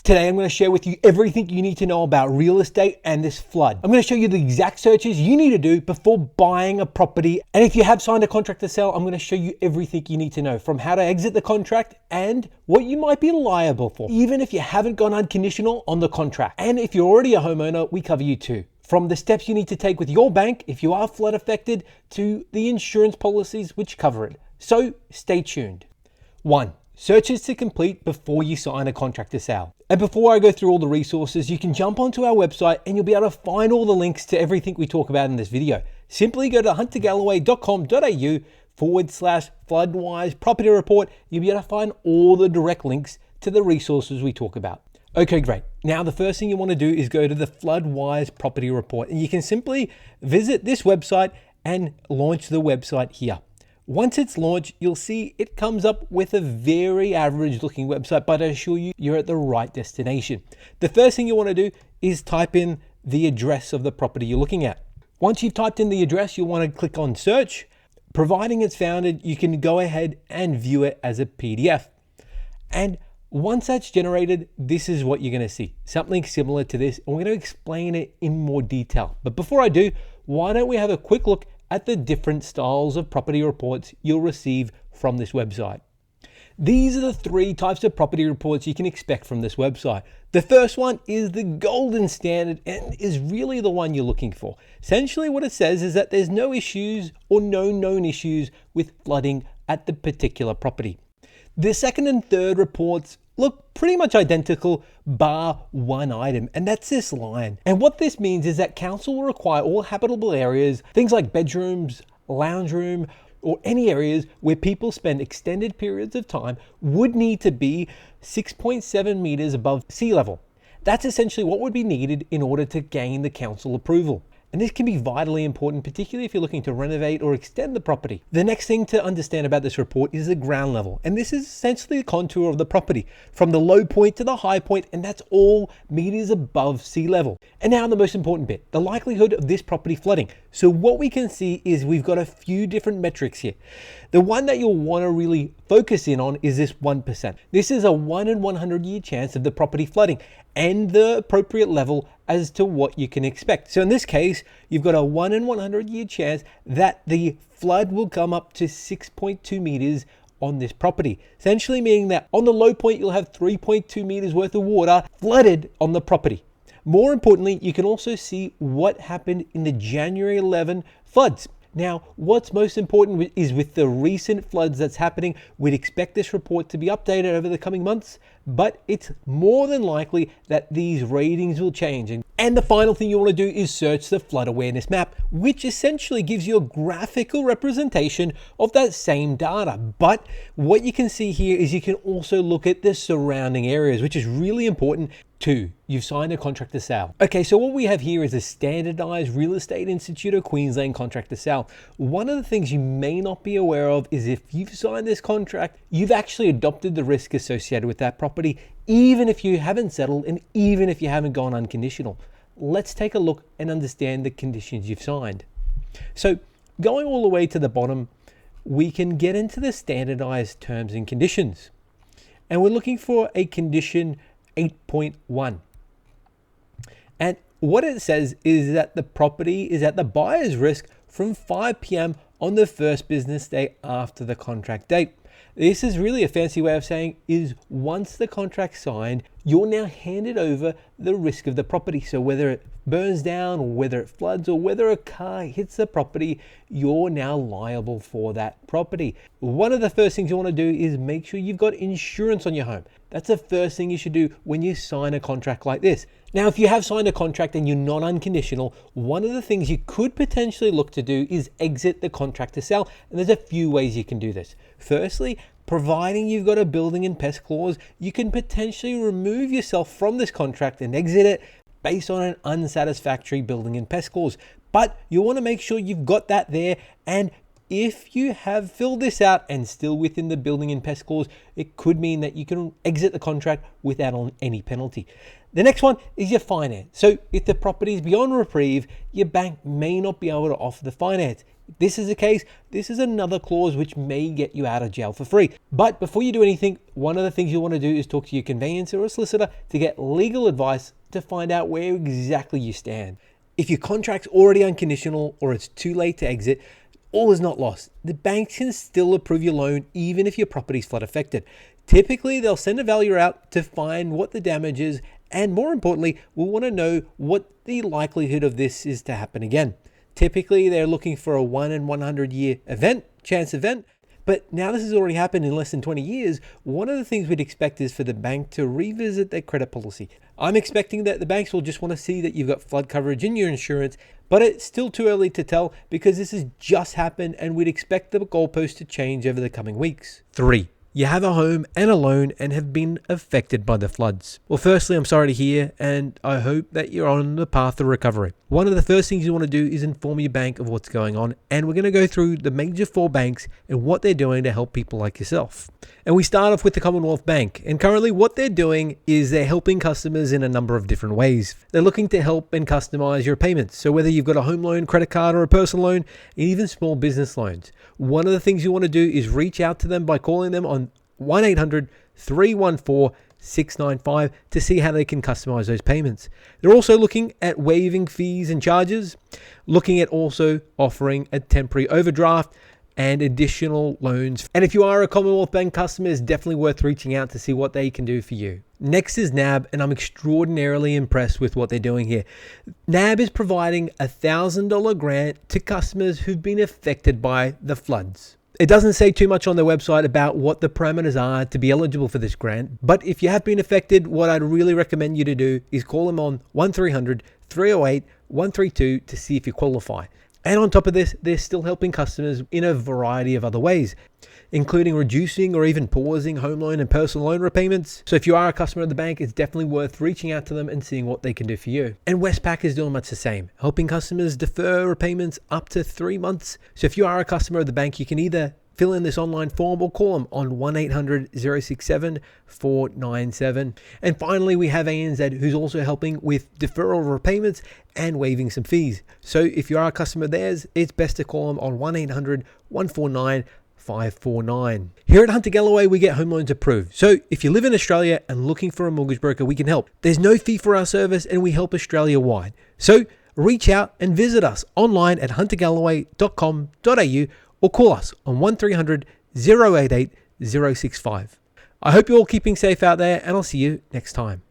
Today, I'm going to share with you everything you need to know about real estate and this flood. I'm going to show you the exact searches you need to do before buying a property. And if you have signed a contract to sell, I'm going to show you everything you need to know, from how to exit the contract and what you might be liable for, even if you haven't gone unconditional on the contract. And if you're already a homeowner, we cover you too. From the steps you need to take with your bank if you are flood affected, to the insurance policies which cover it. So stay tuned. 1. Searches to complete before you sign a contract to sell. And before I go through all the resources, you can jump onto our website and you'll be able to find all the links to everything we talk about in this video. Simply go to huntergalloway.com.au/Floodwise property report. You'll be able to find all the direct links to the resources we talk about. Okay, great. Now, the first thing you want to do is go to the Floodwise property report, and you can simply visit this website and launch the website here. Once it's launched, you'll see it comes up with a very average looking website, but I assure you, you're at the right destination. The first thing you want to do is type in the address of the property you're looking at. Once you've typed in the address, you'll want to click on search. Providing it's founded, you can go ahead and view it as a PDF. And once that's generated, this is what you're going to see. Something similar to this, and we're going to explain it in more detail. But before I do, why don't we have a quick look at the different styles of property reports you'll receive from this website. These are the 3 types of property reports you can expect from this website. The first one is the golden standard and is really the one you're looking for. Essentially what it says is that there's no issues or no known issues with flooding at the particular property. The second and third reports look pretty much identical, bar one item, and that's this line. And what this means is that council will require all habitable areas, things like bedrooms, lounge room, or any areas where people spend extended periods of time, would need to be 6.7 meters above sea level. That's essentially what would be needed in order to gain the council approval. And this can be vitally important, particularly if you're looking to renovate or extend the property. The next thing to understand about this report is the ground level. And this is essentially the contour of the property from the low point to the high point, and that's all meters above sea level. And now the most important bit, the likelihood of this property flooding. So what we can see is we've got a few different metrics here. The one that you'll want to really focus in on is this 1%. This is a 1 in 100 year chance of the property flooding and the appropriate level as to what you can expect. So in this case, you've got a 1 in 100 year chance that the flood will come up to 6.2 meters on this property. Essentially meaning that on the low point, you'll have 3.2 meters worth of water flooded on the property. More importantly, you can also see what happened in the January 11 floods. Now, what's most important is with the recent floods that's happening, we'd expect this report to be updated over the coming months, but it's more than likely that these ratings will change. And the final thing you want to do is search the flood awareness map, which essentially gives you a graphical representation of that same data. But what you can see here is you can also look at the surrounding areas, which is really important. 2, you've signed a contract to sell. Okay, so what we have here is a standardized Real Estate Institute of Queensland contract to sell. One of the things you may not be aware of is if you've signed this contract, you've actually adopted the risk associated with that property, even if you haven't settled and even if you haven't gone unconditional. Let's take a look and understand the conditions you've signed. So going all the way to the bottom, we can get into the standardized terms and conditions. And we're looking for a condition 8.1. And what it says is that the property is at the buyer's risk from 5 p.m. on the first business day after the contract date. This is really a fancy way of saying is once the contract's signed, you're now handed over the risk of the property. So whether it burns down or whether it floods or whether a car hits the property, you're now liable for that property. One of the first things you want to do is make sure you've got insurance on your home. That's the first thing you should do when you sign a contract like this. Now, if you have signed a contract and you're not unconditional, one of the things you could potentially look to do is exit the contract to sell. And there's a few ways you can do this. Firstly, providing you've got a building and pest clause, you can potentially remove yourself from this contract and exit it based on an unsatisfactory building and pest clause. But you want to make sure you've got that there and if you have filled this out and still within the building and pest clause, it could mean that you can exit the contract without any penalty. The next one is your finance. So if the property is beyond reprieve, your bank may not be able to offer the finance. If this is the case, this is another clause which may get you out of jail for free. But before you do anything, one of the things you want to do is talk to your conveyancer or solicitor to get legal advice to find out where exactly you stand. If your contract's already unconditional or it's too late to exit, all is not lost. The banks can still approve your loan even if your property's flood affected. Typically, they'll send a valuer out to find what the damage is, and more importantly, we'll want to know what the likelihood of this is to happen again. Typically, they're looking for a 1 in 100 year chance event. But now this has already happened in less than 20 years, one of the things we'd expect is for the bank to revisit their credit policy. I'm expecting that the banks will just want to see that you've got flood coverage in your insurance, but it's still too early to tell because this has just happened and we'd expect the goalpost to change over the coming weeks. 3. You have a home and a loan and have been affected by the floods. Well, firstly, I'm sorry to hear, and I hope that you're on the path to recovery. One of the first things you want to do is inform your bank of what's going on, and we're going to go through the major 4 banks and what they're doing to help people like yourself. And we start off with the Commonwealth Bank, and currently what they're doing is they're helping customers in a number of different ways. They're looking to help and customize your payments. So whether you've got a home loan, credit card, or a personal loan, and even small business loans, one of the things you want to do is reach out to them by calling them on 1-800-314-695 to see how they can customize those payments. They're also looking at waiving fees and charges, looking at also offering a temporary overdraft and additional loans. And if you are a Commonwealth Bank customer, it's definitely worth reaching out to see what they can do for you. Next is NAB, and I'm extraordinarily impressed with what they're doing here. NAB is providing a $1,000 grant to customers who've been affected by the floods. It doesn't say too much on their website about what the parameters are to be eligible for this grant, but if you have been affected, what I'd really recommend you to do is call them on 1300-308-132 to see if you qualify. And on top of this, they're still helping customers in a variety of other ways, including reducing or even pausing home loan and personal loan repayments. So if you are a customer of the bank, it's definitely worth reaching out to them and seeing what they can do for you. And Westpac is doing much the same, helping customers defer repayments up to 3 months. So if you are a customer of the bank, you can either fill in this online form or call them on 1-800-067-497. And finally, we have ANZ, who's also helping with deferral of repayments and waiving some fees. So if you are a customer of theirs, it's best to call them on 1-800-149-549. Here at Hunter Galloway, we get home loans approved. So if you live in Australia and looking for a mortgage broker, we can help. There's no fee for our service and we help Australia wide. So reach out and visit us online at huntergalloway.com.au or call us on 1300-088-065. I hope you're all keeping safe out there, and I'll see you next time.